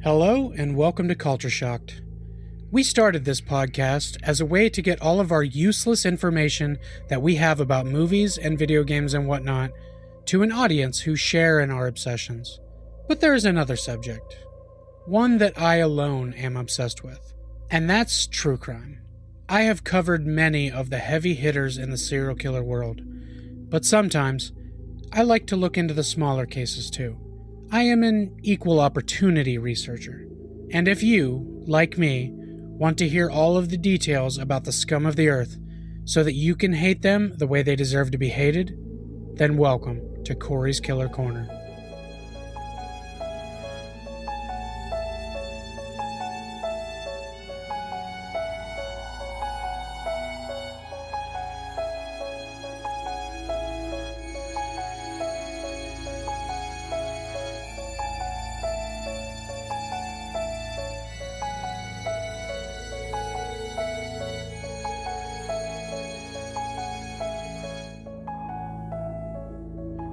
Hello and welcome to Culture Shocked. We started this podcast as a way to get all of our useless information that we have about movies and video games and whatnot to an audience who share in our obsessions. But there is another subject, one that I alone am obsessed with, and that's true crime. I have covered many of the heavy hitters in the serial killer world, but sometimes I like to look into the smaller cases too. I am an equal opportunity researcher, and if you, like me, want to hear all of the details about the scum of the earth so that you can hate them the way they deserve to be hated, then welcome to Corey's Killer Corner.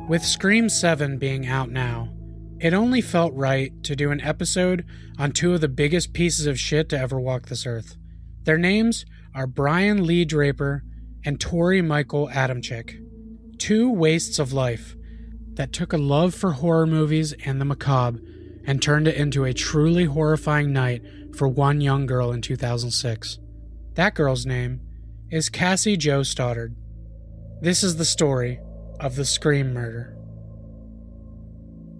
With Scream 7 being out now, it only felt right to do an episode on two of the biggest pieces of shit to ever walk this earth. Their names are Brian Lee Draper and Tori Michael Adamczyk. Two wastes of life that took a love for horror movies and the macabre and turned it into a truly horrifying night for one young girl in 2006. That girl's name is Cassie Jo Stoddard. This is the story of the Scream murder.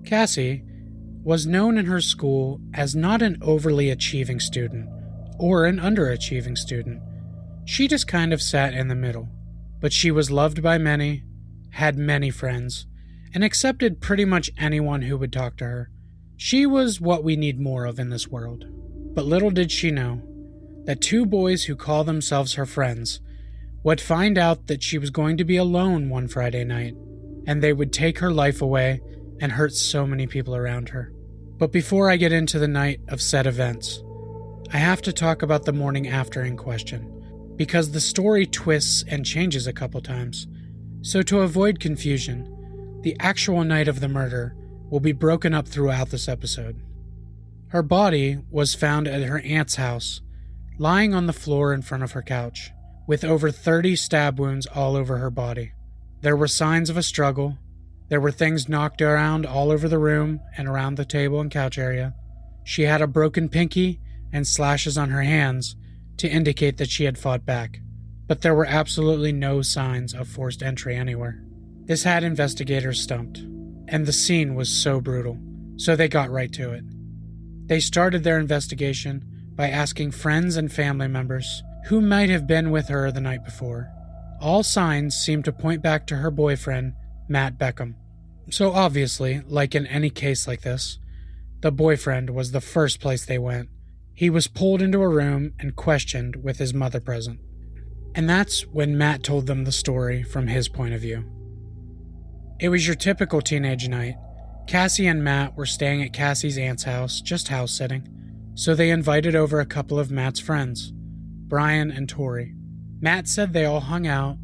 Cassie was known in her school as not an overly achieving student or an underachieving student. She just kind of sat in the middle, but she was loved by many, had many friends, and accepted pretty much anyone who would talk to her. She was what we need more of in this world. But little did she know that two boys who call themselves her friends would find out that she was going to be alone one Friday night, and they would take her life away and hurt so many people around her. But before I get into the night of said events, I have to talk about the morning after in question, because the story twists and changes a couple times. So to avoid confusion, the actual night of the murder will be broken up throughout this episode. Her body was found at her aunt's house, lying on the floor in front of her couch, with over 30 stab wounds all over her body. There were signs of a struggle. There were things knocked around all over the room and around the table and couch area. She had a broken pinky and slashes on her hands to indicate that she had fought back, but there were absolutely no signs of forced entry anywhere. This had investigators stumped, and the scene was so brutal, so they got right to it. They started their investigation by asking friends and family members who might have been with her the night before. All signs seemed to point back to her boyfriend, Matt Beckham. So obviously, like in any case like this, the boyfriend was the first place they went. He was pulled into a room and questioned with his mother present. And that's when Matt told them the story from his point of view. It was your typical teenage night. Cassie and Matt were staying at Cassie's aunt's house, just house sitting, so they invited over a couple of Matt's friends, Brian and Tori. Matt said they all hung out,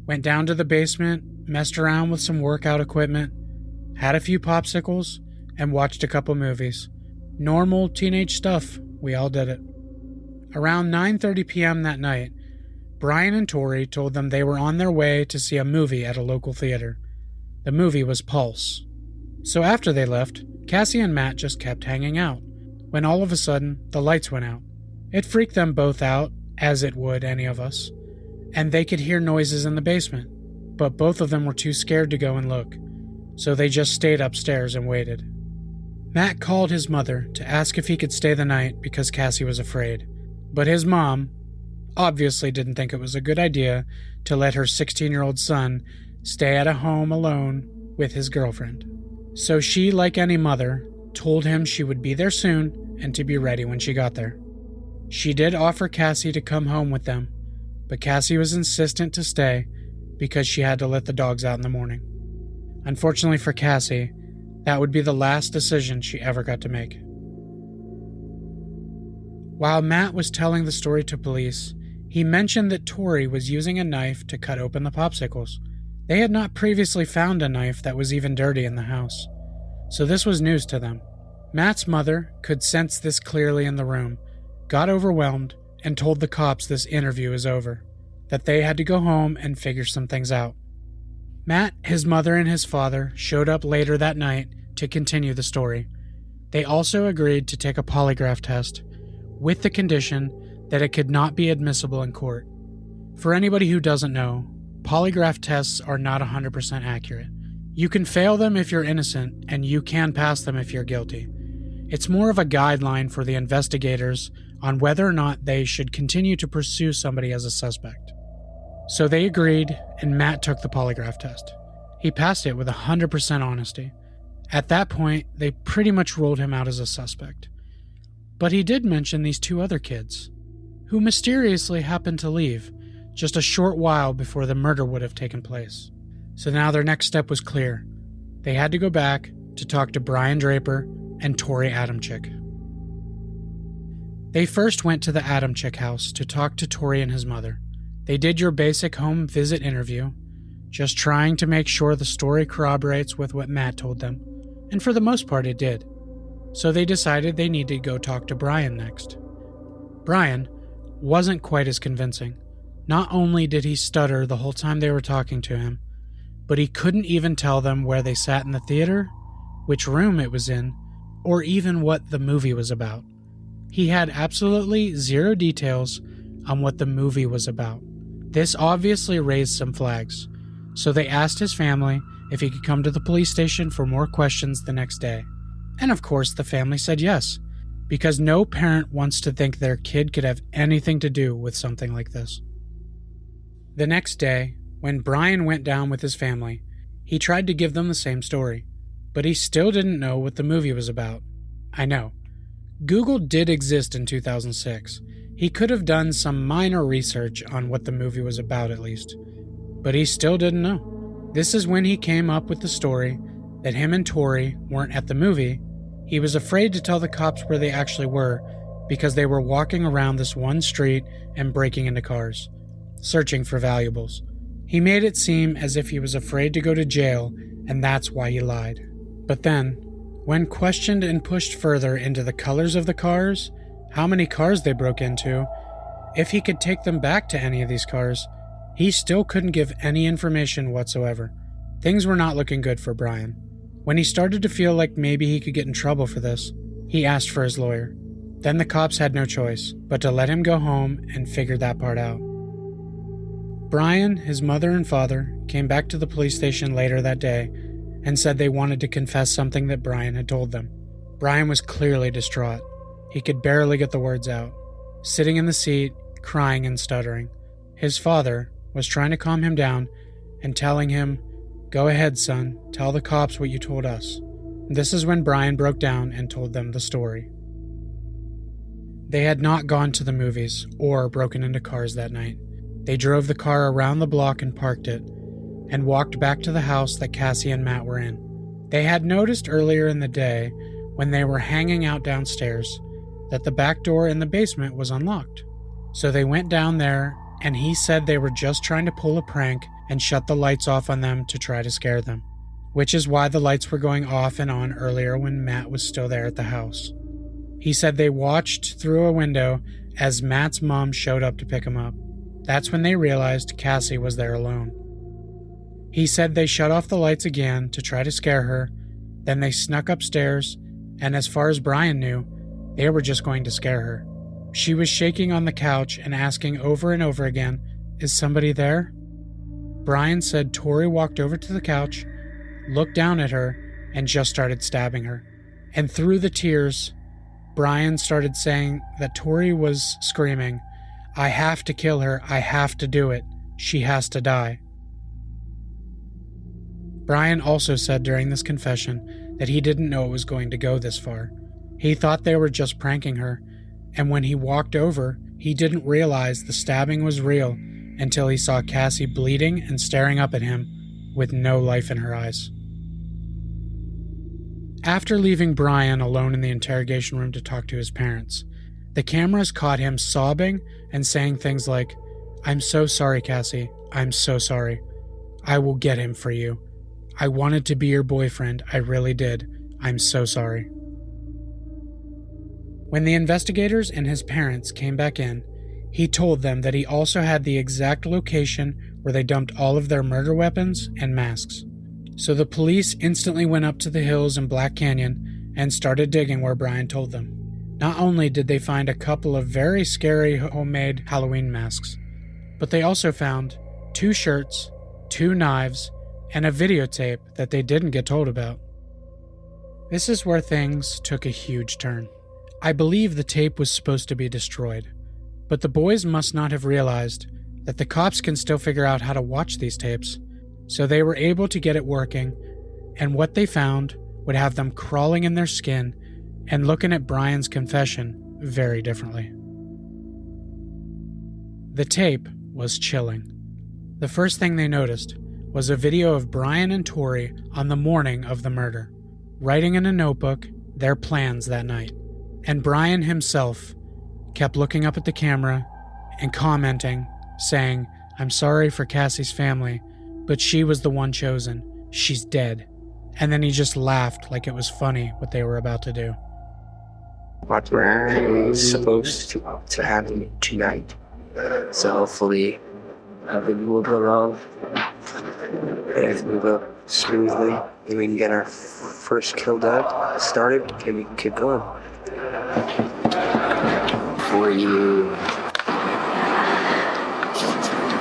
went down to the basement, messed around with some workout equipment, had a few popsicles, and watched a couple movies. Normal teenage stuff, we all did it. Around 9:30 p.m. that night, Brian and Tori told them they were on their way to see a movie at a local theater. The movie was Pulse. So after they left, Cassie and Matt just kept hanging out, when all of a sudden, the lights went out. It freaked them both out, as it would any of us, and they could hear noises in the basement, but both of them were too scared to go and look, so they just stayed upstairs and waited. Matt called his mother to ask if he could stay the night because Cassie was afraid, but his mom obviously didn't think it was a good idea to let her 16-year-old son stay at a home alone with his girlfriend. So she, like any mother, told him she would be there soon and to be ready when she got there. She did offer Cassie to come home with them, but Cassie was insistent to stay because she had to let the dogs out in the morning. Unfortunately for Cassie, that would be the last decision she ever got to make. While Matt was telling the story to police, he mentioned that Tori was using a knife to cut open the popsicles. They had not previously found a knife that was even dirty in the house, so this was news to them. Matt's mother could sense this clearly in the room, got overwhelmed, and told the cops this interview is over, that they had to go home and figure some things out. Matt, his mother, and his father showed up later that night to continue the story. They also agreed to take a polygraph test, with the condition that it could not be admissible in court. For anybody who doesn't know, polygraph tests are not 100% accurate. You can fail them if you're innocent, and you can pass them if you're guilty. It's more of a guideline for the investigators on whether or not they should continue to pursue somebody as a suspect. So they agreed, and Matt took the polygraph test. He passed it with 100% honesty. At that point, they pretty much ruled him out as a suspect. But he did mention these two other kids, who mysteriously happened to leave just a short while before the murder would have taken place. So now their next step was clear. They had to go back to talk to Brian Draper and Tori Adamczyk. They first went to the Adamczyk house to talk to Tori and his mother. They did your basic home visit interview, just trying to make sure the story corroborates with what Matt told them, and for the most part it did. So they decided they needed to go talk to Brian next. Brian wasn't quite as convincing. Not only did he stutter the whole time they were talking to him, but he couldn't even tell them where they sat in the theater, which room it was in, or even what the movie was about. He had absolutely zero details on what the movie was about. This obviously raised some flags, so they asked his family if he could come to the police station for more questions the next day. And of course, the family said yes, because no parent wants to think their kid could have anything to do with something like this. The next day, when Brian went down with his family, he tried to give them the same story, but he still didn't know what the movie was about. I know. Google did exist in 2006. He could have done some minor research on what the movie was about at least, but he still didn't know. This is when he came up with the story that him and Tori weren't at the movie. He was afraid to tell the cops where they actually were because they were walking around this one street and breaking into cars, searching for valuables. He made it seem as if he was afraid to go to jail, and that's why he lied. But then, when questioned and pushed further into the colors of the cars, how many cars they broke into, if he could take them back to any of these cars, he still couldn't give any information whatsoever. Things were not looking good for Brian. When he started to feel like maybe he could get in trouble for this, he asked for his lawyer. Then the cops had no choice but to let him go home and figure that part out. Brian, his mother and father, came back to the police station later that day and said they wanted to confess something that Brian had told them. Brian was clearly distraught. He could barely get the words out, sitting in the seat, crying and stuttering. His father was trying to calm him down and telling him, "Go ahead, son, tell the cops what you told us." This is when Brian broke down and told them the story. They had not gone to the movies or broken into cars that night. They drove the car around the block and parked it, and walked back to the house that Cassie and Matt were in. They had noticed earlier in the day, when they were hanging out downstairs, that the back door in the basement was unlocked. So they went down there, and he said they were just trying to pull a prank and shut the lights off on them to try to scare them, which is why the lights were going off and on earlier when Matt was still there at the house. He said they watched through a window as Matt's mom showed up to pick him up. That's when they realized Cassie was there alone. He said they shut off the lights again to try to scare her, then they snuck upstairs, and as far as Brian knew, they were just going to scare her. She was shaking on the couch and asking over and over again, "Is somebody there?" Brian said Tori walked over to the couch, looked down at her, and just started stabbing her. And through the tears, Brian started saying that Tori was screaming, "I have to kill her, I have to do it, she has to die." Brian also said during this confession that he didn't know it was going to go this far. He thought they were just pranking her, and when he walked over, he didn't realize the stabbing was real until he saw Cassie bleeding and staring up at him with no life in her eyes. After leaving Brian alone in the interrogation room to talk to his parents, the cameras caught him sobbing and saying things like, "I'm so sorry, Cassie. I'm so sorry. I will get him for you. I wanted to be your boyfriend. I really did. I'm so sorry." When the investigators and his parents came back in, he told them that he also had the exact location where they dumped all of their murder weapons and masks. So the police instantly went up to the hills in Black Canyon and started digging where Brian told them. Not only did they find a couple of very scary homemade Halloween masks, but they also found 2 shirts, 2 knives, and a videotape that they didn't get told about. This is where things took a huge turn. I believe the tape was supposed to be destroyed, but the boys must not have realized that the cops can still figure out how to watch these tapes, so they were able to get it working, and what they found would have them crawling in their skin and looking at Brian's confession very differently. The tape was chilling. The first thing they noticed was a video of Brian and Tori on the morning of the murder, writing in a notebook their plans that night. And Brian himself kept looking up at the camera and commenting, saying, "I'm sorry for Cassie's family, but she was the one chosen. She's dead." And then he just laughed like it was funny what they were about to do. What we're supposed to happen tonight. So hopefully everything will go wrong. Everything will go smoothly. And we can get our first kill done, started, and we can keep going. For you.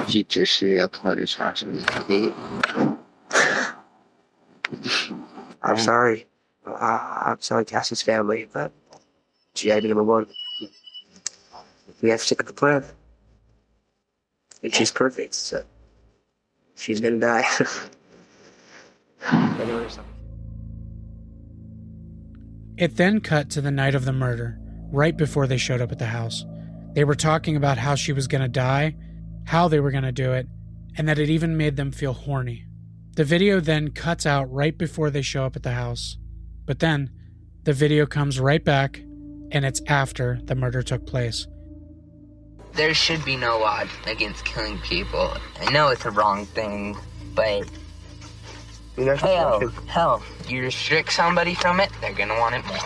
一直是要考虑啥什么你 I'm sorry. I'm sorry, Cassie's family, but GIB #1. We have to stick with the plan. And she's perfect, so she's gonna die. It then cut to the night of the murder, right before they showed up at the house. They were talking about how she was gonna die, how they were gonna do it, and that it even made them feel horny. The video then cuts out right before they show up at the house. But then, the video comes right back, and it's after the murder took place. There should be no law against killing people. I know it's a wrong thing, but hell, you restrict somebody from it, they're gonna want it more.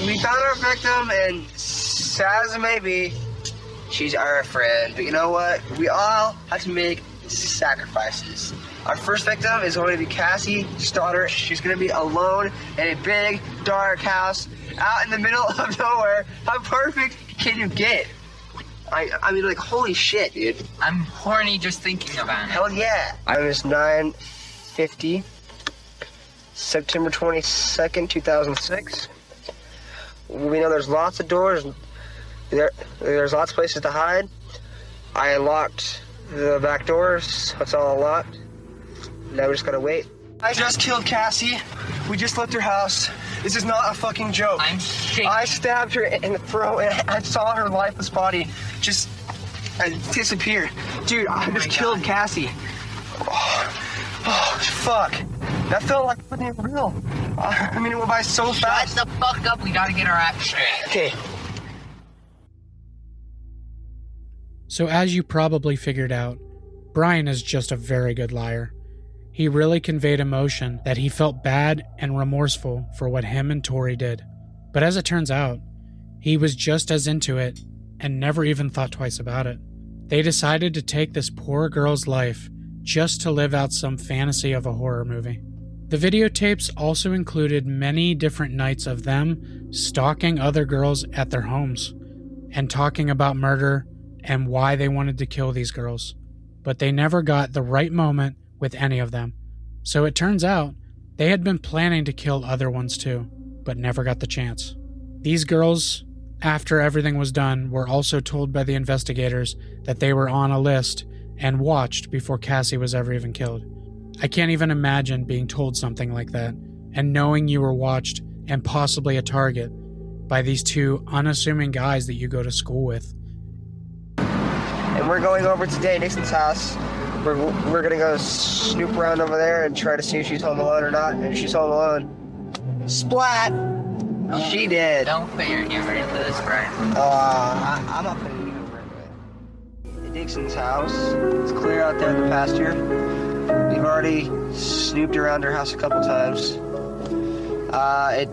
We found our victim, and sad as it may be, she's our friend. But you know what? We all have to make sacrifices. Our first victim is going to be Cassie Stoddard. She's going to be alone in a big, dark house out in the middle of nowhere. How perfect can you get? I mean, like, holy shit, dude. I'm horny just thinking about it. Hell yeah. Time is 9:50, September 22nd, 2006. We know there's lots of doors. There's lots of places to hide. I locked the back doors. It's all unlocked. Now we just gotta wait. I just killed Cassie. We just left her house. This is not a fucking joke. I'm shaking. I stabbed her in the throat and I saw her lifeless body just disappear. Dude, I just killed Cassie. Oh, fuck. That felt like fucking real. I mean, it went by so fast. Shut the fuck up. We gotta get our act straight. Okay. So as you probably figured out, Brian is just a very good liar. He really conveyed emotion that he felt bad and remorseful for what him and Tori did. But as it turns out, he was just as into it and never even thought twice about it. They decided to take this poor girl's life just to live out some fantasy of a horror movie. The videotapes also included many different nights of them stalking other girls at their homes and talking about murder and why they wanted to kill these girls. But they never got the right moment with any of them. So it turns out they had been planning to kill other ones too, but never got the chance. These girls, after everything was done, were also told by the investigators that they were on a list and watched before Cassie was ever even killed. I can't even imagine being told something like that and knowing you were watched and possibly a target by these two unassuming guys that you go to school with. And we're going over to Nixon's house. We're gonna go snoop around over there and try to see if she's home alone or not. And if she's home alone, splat! She did. Don't put your humor into this, Brian. I'm not putting any humor into it. Dixon's house. It's clear out there in the pasture. We've already snooped around her house a couple times.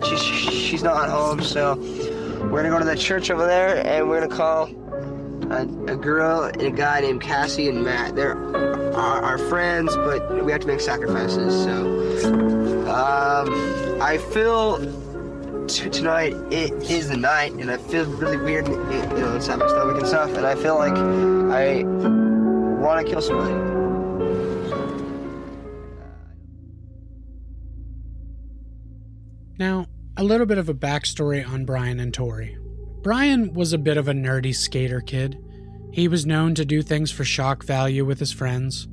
She's not home, so We're gonna go to the church over there, and we're gonna call a girl and a guy named Cassie and Matt. They're our friends, but we have to make sacrifices. So, I feel tonight it is the night, and I feel really weird. Inside my stomach and stuff, and I feel like I want to kill somebody. Now, a little bit of a backstory on Brian and Tori. Brian was a bit of a nerdy skater kid. He was known to do things for shock value with his friends,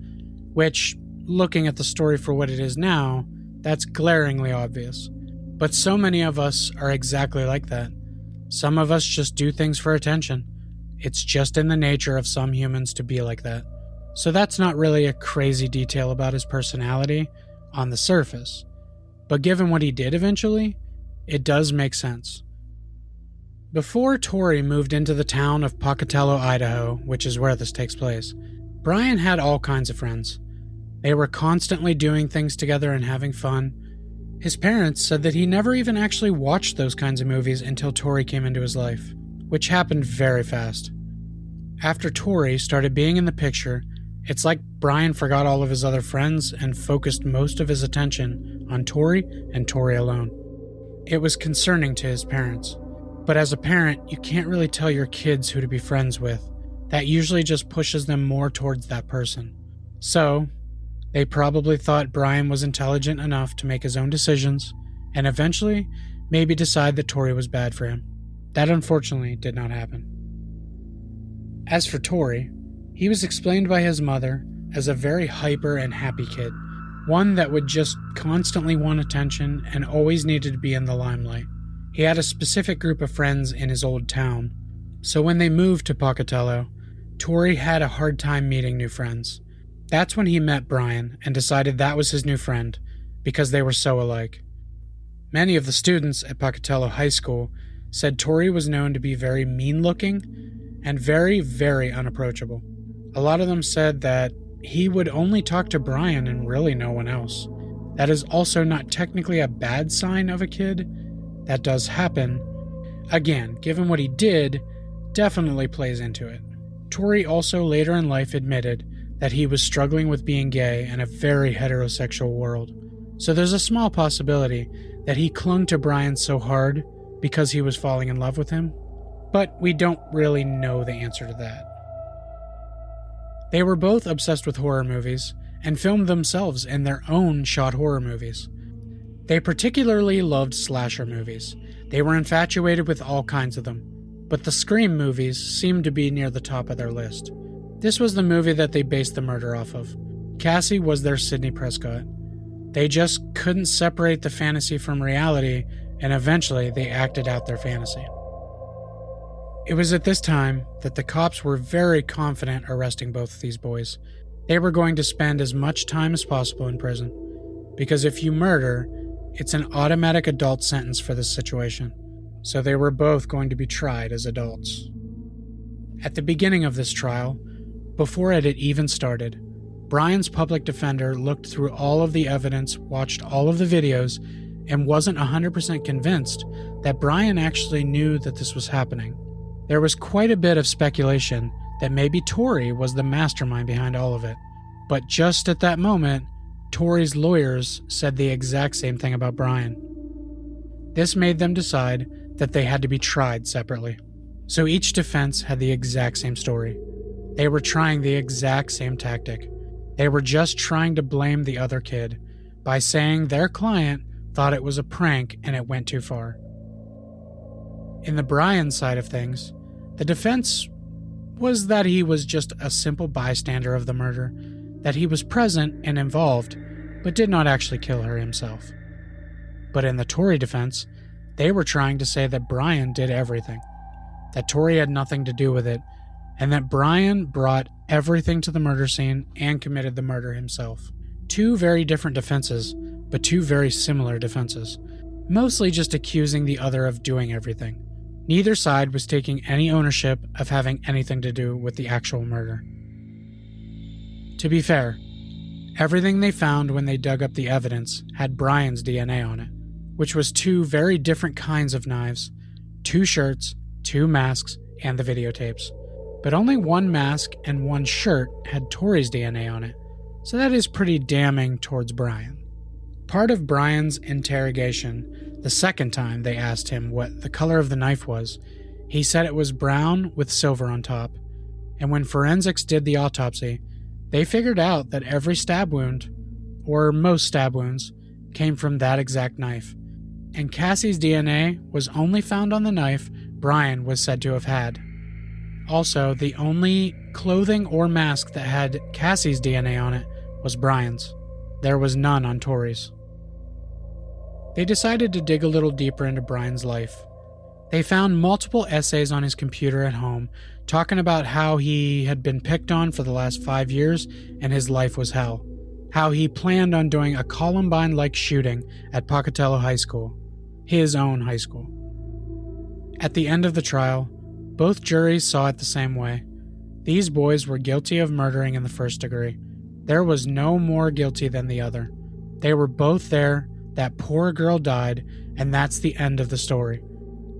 which, looking at the story for what it is now, that's glaringly obvious. But so many of us are exactly like that. Some of us just do things for attention. It's just in the nature of some humans to be like that. So that's not really a crazy detail about his personality on the surface. But given what he did eventually, it does make sense. Before Tori moved into the town of Pocatello, Idaho, which is where this takes place, Brian had all kinds of friends. They were constantly doing things together and having fun. His parents said that he never even actually watched those kinds of movies until Tori came into his life, which happened very fast. After Tori started being in the picture, it's like Brian forgot all of his other friends and focused most of his attention on Tori and Tori alone. It was concerning to his parents. But as a parent, you can't really tell your kids who to be friends with. That usually just pushes them more towards that person. So, they probably thought Brian was intelligent enough to make his own decisions, and eventually, maybe decide that Tori was bad for him. That unfortunately did not happen. As for Tori, he was explained by his mother as a very hyper and happy kid. One that would just constantly want attention and always needed to be in the limelight. He had a specific group of friends in his old town, so when they moved to Pocatello, Tori had a hard time meeting new friends. That's when he met Brian and decided that was his new friend, because they were so alike. Many of the students at Pocatello High School said Tori was known to be very mean-looking and very, very unapproachable. A lot of them said that he would only talk to Brian and really no one else. That is also not technically a bad sign of a kid. That does happen. Again, given what he did, definitely plays into it. Tori also later in life admitted that he was struggling with being gay in a very heterosexual world. So there's a small possibility that he clung to Brian so hard because he was falling in love with him. But we don't really know the answer to that. They were both obsessed with horror movies and filmed themselves in their own shot horror movies. They particularly loved slasher movies. They were infatuated with all kinds of them, but the Scream movies seemed to be near the top of their list. This was the movie that they based the murder off of. Cassie was their Sidney Prescott. They just couldn't separate the fantasy from reality, and eventually they acted out their fantasy. It was at this time that the cops were very confident arresting both of these boys. They were going to spend as much time as possible in prison, because if you murder, it's an automatic adult sentence for this situation, so they were both going to be tried as adults. At the beginning of this trial, before it had even started, Brian's public defender looked through all of the evidence, watched all of the videos, and wasn't 100% convinced that Brian actually knew that this was happening. There was quite a bit of speculation that maybe Tori was the mastermind behind all of it, but just at that moment, Tori's lawyers said the exact same thing about Brian. This made them decide that they had to be tried separately. So each defense had the exact same story. They were trying the exact same tactic. They were just trying to blame the other kid by saying their client thought it was a prank and it went too far. In the Brian side of things, the defense was that he was just a simple bystander of the murder, that he was present and involved, but did not actually kill her himself. But in the Tori defense, they were trying to say that Brian did everything, that Tori had nothing to do with it, and that Brian brought everything to the murder scene and committed the murder himself. Two very different defenses, but two very similar defenses, mostly just accusing the other of doing everything. Neither side was taking any ownership of having anything to do with the actual murder. To be fair, everything they found when they dug up the evidence had Brian's DNA on it, which was two very different kinds of knives, 2 shirts, 2 masks, and the videotapes. But only 1 mask and 1 shirt had Tori's DNA on it, so that is pretty damning towards Brian. Part of Brian's interrogation, the second time they asked him what the color of the knife was, he said it was brown with silver on top. And when forensics did the autopsy, they figured out that every stab wound, or most stab wounds, came from that exact knife. And Cassie's DNA was only found on the knife Brian was said to have had. Also, the only clothing or mask that had Cassie's DNA on it was Brian's. There was none on Tori's. They decided to dig a little deeper into Brian's life. They found multiple essays on his computer at home talking about how he had been picked on for the last 5 years and his life was hell. How he planned on doing a Columbine-like shooting at Pocatello High School, his own high school. At the end of the trial, both juries saw it the same way. These boys were guilty of murdering in the first degree. There was no more guilty than the other. They were both there, that poor girl died, and that's the end of the story.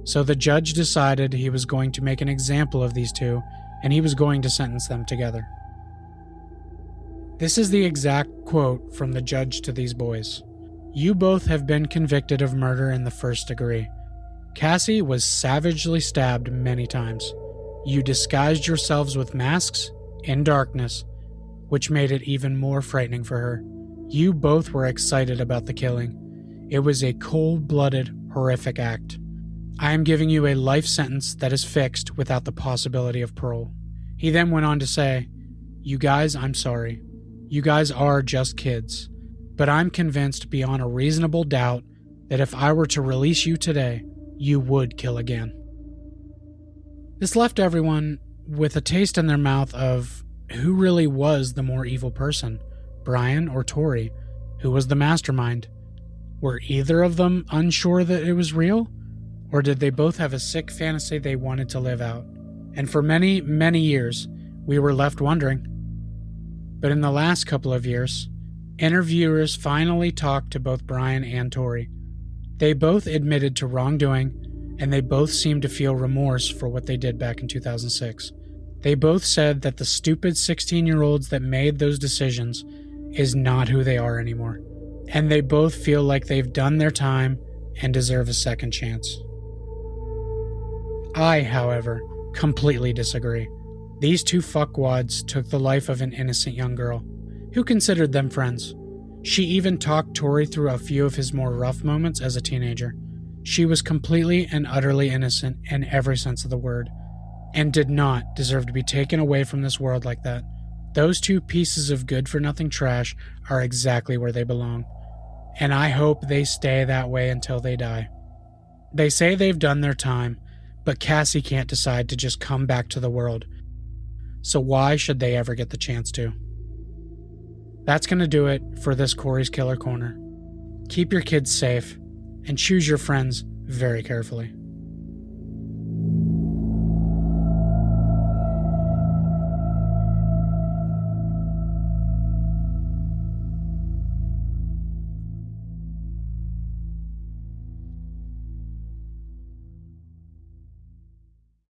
So the judge decided he was going to make an example of these two, and he was going to sentence them together. This is the exact quote from the judge to these boys. "You both have been convicted of murder in the first degree. Cassie was savagely stabbed many times. You disguised yourselves with masks in darkness, which made it even more frightening for her. You both were excited about the killing. It was a cold-blooded, horrific act. I am giving you a life sentence that is fixed without the possibility of parole." He then went on to say, "You guys, I'm sorry. You guys are just kids. But I'm convinced beyond a reasonable doubt that if I were to release you today, you would kill again." This left everyone with a taste in their mouth of who really was the more evil person, Brian or Tori? Who was the mastermind? Were either of them unsure that it was real? Or did they both have a sick fantasy they wanted to live out? And for many, many years, we were left wondering. But in the last couple of years, interviewers finally talked to both Brian and Tori. They both admitted to wrongdoing, and they both seemed to feel remorse for what they did back in 2006. They both said that the stupid 16-year-olds that made those decisions is not who they are anymore. And they both feel like they've done their time and deserve a second chance. I, however, completely disagree. These two fuckwads took the life of an innocent young girl, who considered them friends. She even talked Tori through a few of his more rough moments as a teenager. She was completely and utterly innocent in every sense of the word, and did not deserve to be taken away from this world like that. Those two pieces of good-for-nothing trash are exactly where they belong, and I hope they stay that way until they die. They say they've done their time, but Cassie can't decide to just come back to the world. So why should they ever get the chance to? That's going to do it for this Corey's Killer Corner. Keep your kids safe, and choose your friends very carefully.